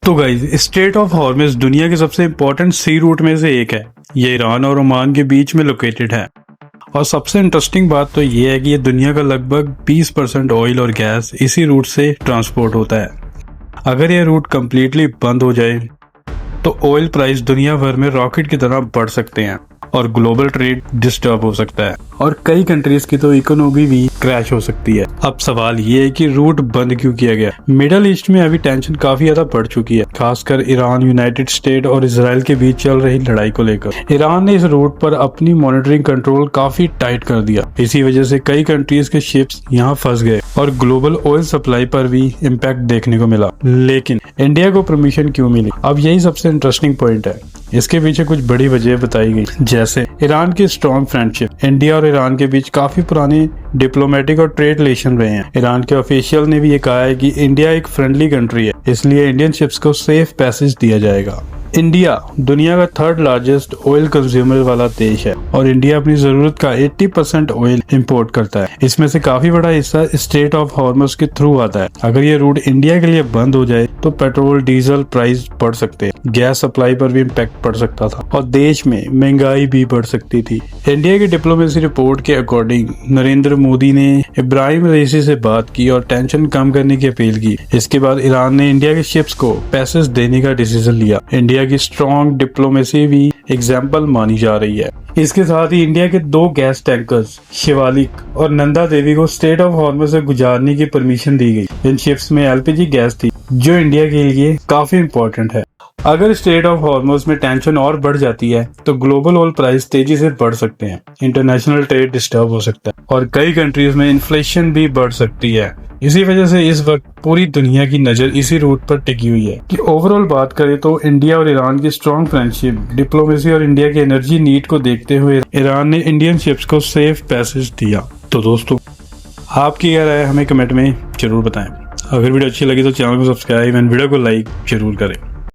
तो guys, straight of Hormuz दुनिया के सबसे इम्पोर्टेंट सी रूट में से एक है। ये ईरान और ओमान के बीच में लोकेटेड है और सबसे इंटरेस्टिंग बात तो ये है कि ये दुनिया का लगभग 20% ऑयल और गैस इसी रूट से ट्रांसपोर्ट होता है। अगर ये रूट कम्प्लीटली बंद हो जाए तो ऑयल प्राइस दुनिया भर में रॉकेट की तरह बढ़ सकते हैं और ग्लोबल ट्रेड डिस्टर्ब हो सकता है और कई कंट्रीज की तो इकोनॉमी भी क्रैश हो सकती है। अब सवाल ये है कि रूट बंद क्यों किया गया। मिडल ईस्ट में अभी टेंशन काफी ज्यादा बढ़ चुकी है, खासकर ईरान, यूनाइटेड स्टेट और इजराइल के बीच चल रही लड़ाई को लेकर। ईरान ने इस रूट पर अपनी मॉनिटरिंग कंट्रोल काफी टाइट कर दिया। इसी वजह से कई कंट्रीज के शिप्स यहाँ फंस गए और ग्लोबल ऑयल सप्लाई पर भी इम्पैक्ट देखने को मिला। लेकिन इंडिया को परमिशन क्यों मिली? अब यही सबसे इंटरेस्टिंग पॉइंट है। इसके पीछे कुछ बड़ी वजह बताई गई, जैसे ईरान की स्ट्रॉन्ग फ्रेंडशिप। इंडिया और ईरान के बीच काफी पुराने डिप्लोमेटिक और ट्रेड रिलेशन रहे हैं। ईरान के ऑफिशियल ने भी ये कहा है कि इंडिया एक फ्रेंडली कंट्री है, इसलिए इंडियन शिप्स को सेफ पैसेज दिया जाएगा। इंडिया दुनिया का 3rd लार्जेस्ट ऑयल कंज्यूमर वाला देश है और इंडिया अपनी जरूरत का 80% ऑयल इंपोर्ट करता है। इसमें से काफी बड़ा हिस्सा स्ट्रेट ऑफ हॉर्मुज़ के थ्रू आता है। अगर ये रूट इंडिया के लिए बंद हो जाए तो पेट्रोल डीजल प्राइस बढ़ सकते हैं, गैस सप्लाई पर भी इम्पैक्ट पड़ सकता था और देश में महंगाई भी बढ़ सकती थी। इंडिया की डिप्लोमेसी रिपोर्ट के अकॉर्डिंग नरेंद्र मोदी ने इब्राहिम रईसी से बात की और टेंशन कम करने की अपील की। इसके बाद ईरान ने इंडिया के शिप्स को पैसेज देने का डिसीजन लिया। इंडिया की स्ट्रॉन्ग डिप्लोमेसी भी एग्जाम्पल मानी जा रही है। इसके साथ ही इंडिया के 2 गैस टैंकर्स शिवालिक और नंदा देवी को स्ट्रेट ऑफ हॉर्मुज़ से गुजारने की परमिशन दी गई। इन शिप्स में एलपीजी गैस थी जो इंडिया के लिए काफी इम्पोर्टेंट है। अगर स्ट्रेट ऑफ हॉर्मुज़ में टेंशन और बढ़ जाती है तो ग्लोबल ऑयल प्राइस तेजी से बढ़ सकते हैं, इंटरनेशनल ट्रेड डिस्टर्ब हो सकता है और कई कंट्रीज में इन्फ्लेशन भी बढ़ सकती है। इसी वजह से इस वक्त पूरी दुनिया की नजर इसी रूट पर टिकी हुई है। कि ओवरऑल बात करें तो इंडिया और ईरान की स्ट्रॉन्ग फ्रेंडशिप, डिप्लोमेसी और इंडिया के एनर्जी नीड को देखते हुए ईरान ने इंडियन शिप्स को सेफ पैसेज दिया। तो दोस्तों, आपकी क्या राय हमें कमेंट में जरूर बताएं। अगर वीडियो अच्छी लगी तो चैनल को सब्सक्राइब एंड वीडियो को लाइक जरूर करें।